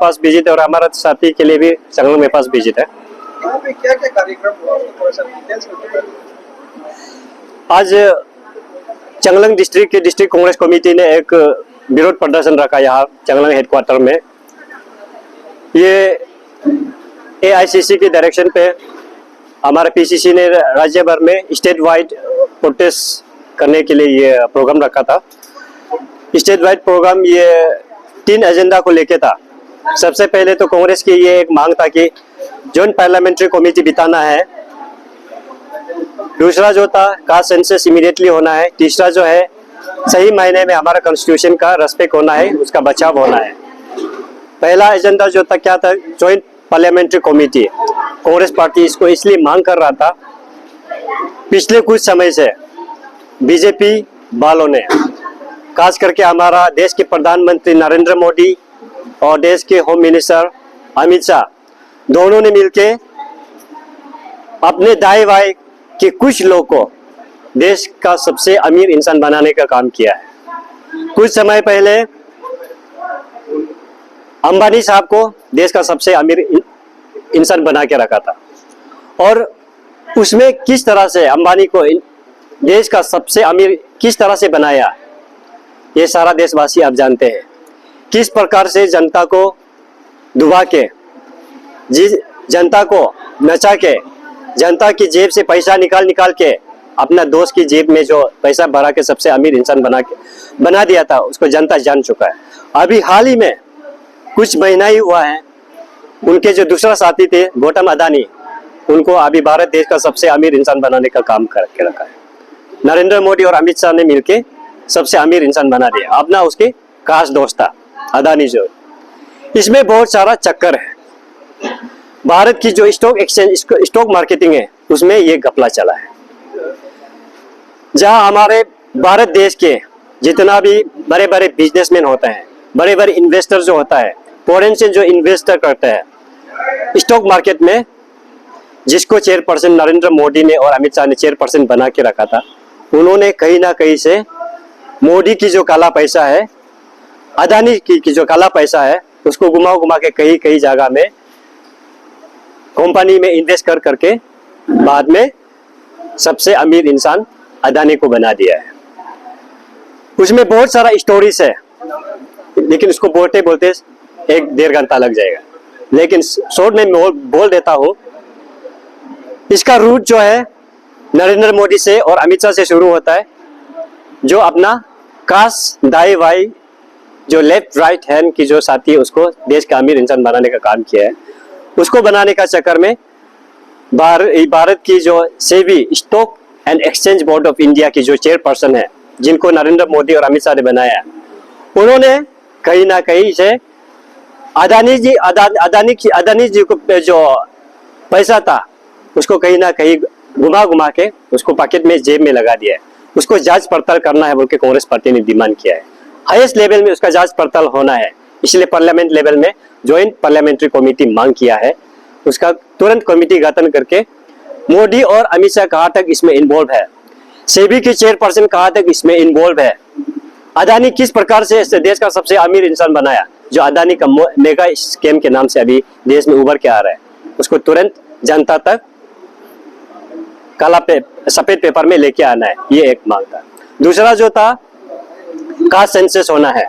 पास visit है और हमारा साथी के लिए भी चंगलंग में पास विजिट है। यहाँ पे क्या क्या कार्यक्रम हुआ थोड़ा सा डिटेल्स में बताइए। आज चंगलंग डिस्ट्रिक्ट की डिस्ट्रिक्ट कांग्रेस कमेटी ने एक विरोध प्रदर्शन रखा यहाँ चंगलंग हेडक्वार्टर में। ये AICC की डायरेक्शन पे हमारे PCC ने राज्य भर में स्टेट वाइड प्रोटेस्ट करने के लिए ये प्रोग्राम रखा था। स्टेट वाइड प्रोग्राम ये 3 एजेंडा को लेके था। सबसे पहले तो कांग्रेस की ये एक मांग था कि जॉइंट पार्लियामेंट्री कमेटी बिताना है। दूसरा जो था कास्ट सेंसस इमीडिएटली होना है। तीसरा जो है सही मायने में हमारा कॉन्स्टिट्यूशन का रेस्पेक्ट होना है, उसका बचाव होना है। पहला एजेंडा जो था क्या था, joint parliamentary committee. Congress party इसको इसलिए मांग कर रहा था, पिछले कुछ समय से बीजेपी वालों ने, खास करके हमारा देश के प्रधानमंत्री नरेंद्र मोदी और देश के होम मिनिस्टर अमित शाह, दोनों ने मिलके अपने दाएं बाएं के कुछ लोगों को देश का सबसे अमीर इंसान बनाने का काम किया है। कुछ समय पहले अंबानी साहब को देश का सबसे अमीर इंसान बना के रखा था और उसमें किस तरह से अंबानी को देश का सबसे अमीर किस तरह से बनाया, ये सारा देशवासी आप जानते हैं। किस प्रकार से जनता को डुबा के, जनता को नचा के, जनता की जेब से पैसा निकाल के अपना दोस्त की जेब में जो पैसा भरा के सबसे अमीर इंसान बना दिया था, उसको जनता जान चुका है। अभी हाल ही में कुछ महीना ही हुआ है, उनके जो दूसरा साथी थे गौतम अदानी, उनको अभी भारत देश का सबसे अमीर इंसान बनाने का काम करके रखा है। नरेंद्र मोदी और अमित शाह ने मिलके सबसे अमीर इंसान बना दिया। अपना उसके खास दोस्त था अदानी जो। इसमें बहुत सारा चक्कर है। भारत की जो स्टॉक एक्सचेंज, स्टॉक मार्केटिंग है, उसमें ये घपला चला है। जहां हमारे भारत देश के जितना भी बड़े बड़े बिजनेसमैन होते हैं, बड़े बड़े इन्वेस्टर जो होता है, फॉरेन से जो इन्वेस्टर करते हैं स्टॉक मार्केट में, जिसको चेयरपर्सन नरेंद्र मोदी ने और अमित शाह ने चेयरपर्सन बना के रखा था, उन्होंने कहीं ना कहीं से मोदी की जो काला पैसा है, अदानी की जो काला पैसा है, उसको घुमा के कई कई जगह में कंपनी में इन्वेस्ट करके बाद में सबसे अमीर इंसान अदानी को बना दिया है। उसमें बहुत सारा स्टोरीज है, लेकिन उसको बोलते बोलते 1-1.5 घंटा लग जाएगा। लेकिन शॉर्ट में बोल देता हूं, इसका रूट जो है नरेंद्र मोदी से और अमित शाह से शुरू होता है, जो अपना कास्ट दाएं बाएं जो लेफ्ट राइट हैंड की जो साथी है, उसको देश का अमीर इंसान बनाने का काम किया है। उसको बनाने का चक्कर में भारत की जो SEBI, stock and exchange board of India की जो चेयरपर्सन है, जिनको नरेंद्र मोदी और अमित शाह ने बनाया, उन्होंने कहीं ना कहीं से अदानी जी को जो पैसा था, उसको कहीं ना कहीं घुमा के उसको पॉकेट में, जेब में लगा दिया है। उसको जांच पड़ताल करना है बोल के कांग्रेस पार्टी ने डिमांड किया है। हाईएस्ट लेवल में उसका जांच पड़ताल होना है, इसलिए पार्लियामेंट लेवल में ज्वाइंट पार्लियामेंट्री कमेटी मांग किया है। उसका तुरंत कमेटी गठन करके मोदी और अमित शाह कहाँ तक इसमें इन्वॉल्व है, सेबी की चेयरपर्सन कहाँ तक इसमें इन्वॉल्व है, अदानी किस प्रकार से इस देश का सबसे अमीर इंसान बनाया, जो अदानी का मेगा स्कैम के नाम से अभी देश में उभर के आ रहा है, उसको तुरंत जनता तक सफेद पेपर में लेके आना है। ये एक मांग था। दूसरा जो था कास्ट सेंसस होना है।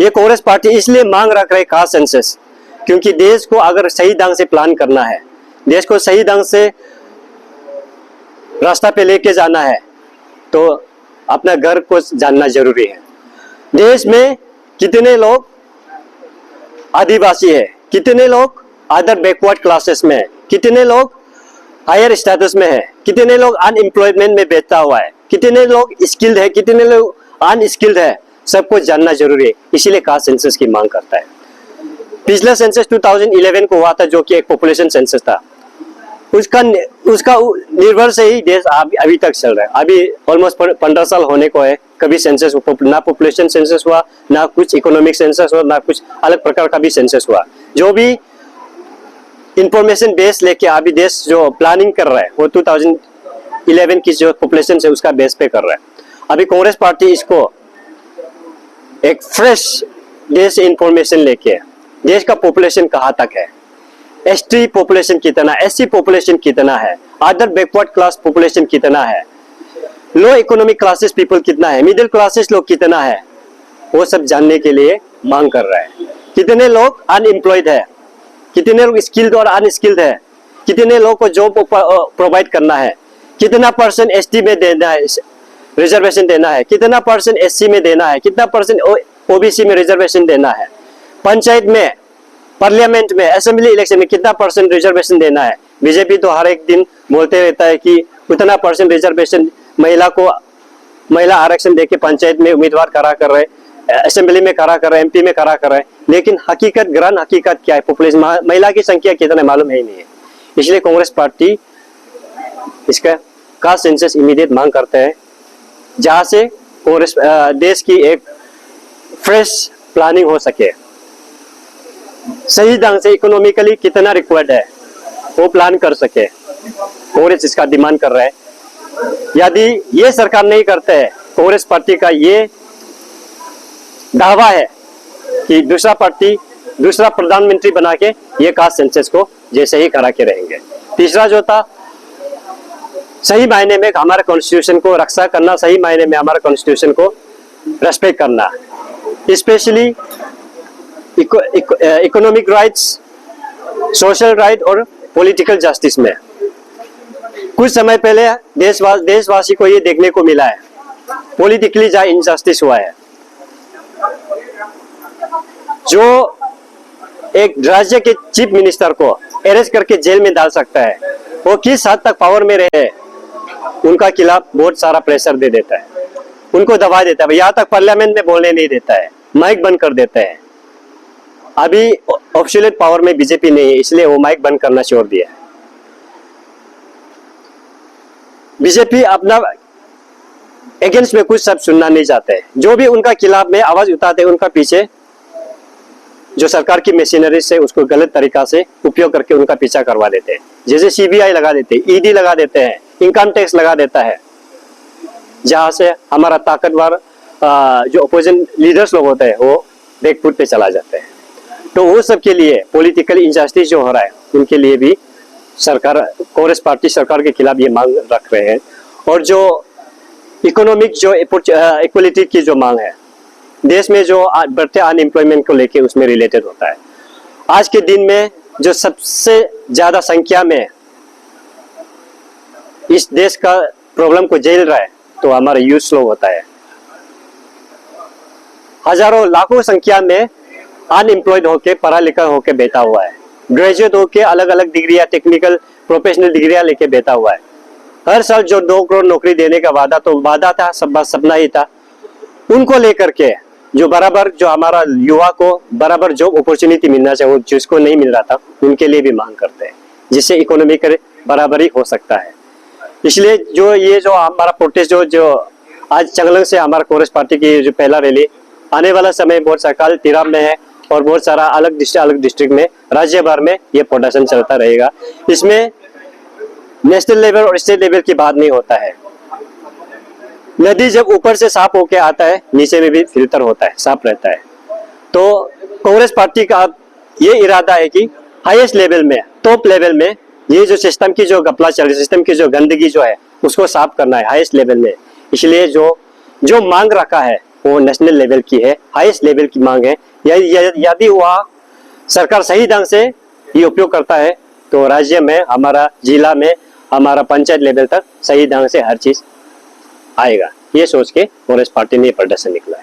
ये कांग्रेस पार्टी इसलिए मांग रख रही कास्ट सेंसस, क्योंकि देश को अगर सही ढंग से प्लान करना है, देश को सही ढंग से रास्ता पे लेके जाना है, तो अपना घर को जानना जरूरी है। देश में कितने लोग आदिवासी है, कितने लोग अदर बैकवर्ड क्लासेस में है, कितने लोग हायर स्टेटस में है, कितने लोग अनएम्प्लॉयमेंट में बैठा हुआ है, कितने लोग स्किल्ड है, कितने लोग अनस्किल्ड है, सबको जानना जरूरी है। इसीलिए कास्ट सेंसस की मांग करता है। पिछला सेंसस 2011 को हुआ था, जो कि एक पॉपुलेशन सेंसस था। उसका निर्भर से ही देश अभी तक चल रहा है। अभी ऑलमोस्ट 15 साल होने को है, कभी सेंसस ना पॉपुलेशन सेंसस हुआ, ना कुछ इकोनॉमिक सेंसस हुआ, ना कुछ अलग प्रकार का भी सेंसस हुआ। जो भी इंफॉर्मेशन बेस लेके अभी देश जो प्लानिंग कर रहा है, वो 2011 की जो पॉपुलेशन है उसका बेस पे कर रहा है। अभी कांग्रेस पार्टी इसको एक फ्रेश देश से इंफॉर्मेशन लेके देश का पॉपुलेशन कहाँ तक है, एसटी पॉपुलेशन कितना, एससी पॉपुलेशन कितना है, अदर बैकवर्ड क्लास पॉपुलेशन कितना है, लो इकोनॉमिक क्लासेस पीपल कितना है, मिडिल क्लासेस लोग कितना है, वो सब जानने के लिए मांग कर रहा है। कितने लोग अनएम्प्लॉयड है, कितने लोग स्किल्ड और अनस्किल्ड है, कितने लोगों को जॉब प्रोवाइड करना है, कितना परसेंट एसटी में देना है, रिजर्वेशन देना है, कितना परसेंट एससी में देना है, कितना परसेंट ओबीसी में रिजर्वेशन देना है, पंचायत में, पार्लियामेंट में, असेंबली इलेक्शन में कितना परसेंट रिजर्वेशन देना है। बीजेपी तो हर एक दिन बोलते रहता है कि उतना परसेंट रिजर्वेशन महिला आरक्षण देके पंचायत में उम्मीदवार खड़ा कर रहे, असेंबली में खड़ा कर रहे, एमपी में खड़ा कर रहे, लेकिन हकीकत ग्रान हकीकत क्या है, पॉपुलेशन महिला की संख्या कितना मालूम है ही नहीं है। इसलिए कांग्रेस पार्टी इसका कास्ट सेंसस इमीडिएट मांग करते हैं, जहां से कांग्रेस देश की एक फ्रेश प्लानिंग हो सके, सही ढंग से इकोनॉमिकली कितना रिक्वायर्ड है वो प्लान कर सके। कांग्रेस इसका डिमांड कर रहा है। यदि ये सरकार नहीं करते है, कांग्रेस पार्टी का ये दावा है कि दूसरा प्रधानमंत्री बना के ये कास्ट सेंसस को जैसे ही करा के रहेंगे। तीसरा जो था, सही मायने में हमारे कॉन्स्टिट्यूशन को रक्षा करना, सही मायने में हमारे कॉन्स्टिट्यूशन को रेस्पेक्ट करना, specially economic rights, social right और पॉलिटिकल जस्टिस में। कुछ समय पहले देशवासी को ये देखने को मिला है, पॉलिटिकली जहाँ इनजस्टिस हुआ है, जो एक राज्य के चीफ मिनिस्टर को अरेस्ट करके जेल में डाल सकता है, वो किस हद तक पावर में रहे, उनका खिलाफ बहुत सारा प्रेशर दे देता है, उनको दबा देता है, यहाँ तक पार्लियामेंट में बोलने नहीं देता है, माइक बंद कर देता है। अभी ऑब्सोल्यूट पावर में बीजेपी नहीं है, इसलिए वो माइक बंद करना छोड़ दिया है। बीजेपी अपना अगेंस्ट में कुछ सब सुनना नहीं चाहते हैं, जो भी उनका खिलाफ में आवाज उठाते हैं, उनका पीछे जो सरकार की मशीनरी से उसको गलत तरीका से उपयोग करके उनका पीछा करवा देते हैं। जैसे सीबीआई लगा देते हैं, ईडी लगा देते हैं, इनकम टैक्स लगा देता है, जहां से हमारा ताकतवर जो अपोजिशन लीडर्स लोग होते हैं वो बैकफुट पे चला जाते हैं। तो वो सब के लिए पॉलिटिकल इनजस्टिस जो हो रहा है, उनके लिए भी सरकार, कांग्रेस पार्टी सरकार के खिलाफ ये मांग रख रहे हैं। और जो इकोनॉमिक जो इक्वलिटी की जो मांग है, देश में जो बढ़ते अनएम्प्लॉयमेंट को लेके उसमें रिलेटेड होता है। आज के दिन में जो सबसे ज्यादा संख्या में इस देश का प्रॉब्लम को झेल रहा है तो हमारा यूथ लोग होता है। हजारों लाखों संख्या में अनएम्प्लॉयड होके, पढ़ा लिखा होके बैठा हुआ है, ग्रेजुएट होके अलग अलग डिग्रियां, टेक्निकल प्रोफेशनल डिग्रियां लेके बैठा हुआ है। हर साल जो 2 करोड़ नौकरी देने का वादा था, सब सपना ही था। उनको लेकर के जो बराबर, जो हमारा युवा को बराबर जॉब अपॉर्चुनिटी मिलना चाहिए, वो जिसको नहीं मिल रहा था, उनके लिए भी मांग करते हैं, जिससे इकोनॉमिक बराबरी हो सकता है। इसलिए जो ये जो हमारा प्रोटेस्ट जो आज चंगलंग से हमारा कांग्रेस पार्टी की जो पहला रैली, आने वाला समय बहुत सारा कल तिराप में है और बहुत सारा अलग डिस्ट्रिक्ट में, राज्य भर में ये प्रदर्शन चलता रहेगा। इसमें नेशनल लेवल और स्टेट लेवल की बात नहीं होता है। नदी जब ऊपर से साफ होके आता है, नीचे में भी फिल्टर होता है, साफ रहता है। तो कांग्रेस पार्टी का ये इरादा है कि हाईएस्ट लेवल में, टॉप लेवल में, ये जो सिस्टम की जो घपला चल रही है, सिस्टम की जो गंदगी जो है, उसको साफ करना है हाईएस्ट लेवल में। इसलिए जो मांग रखा है वो नेशनल लेवल की है, हाईएस्ट लेवल की मांग है। यदि वह सरकार सही ढंग से ये उपयोग करता है तो राज्य में, हमारा जिला में, हमारा पंचायत लेवल तक सही ढंग से हर चीज आएगा। ये सोच के कांग्रेस पार्टी ने प्रदर्शन निकला है।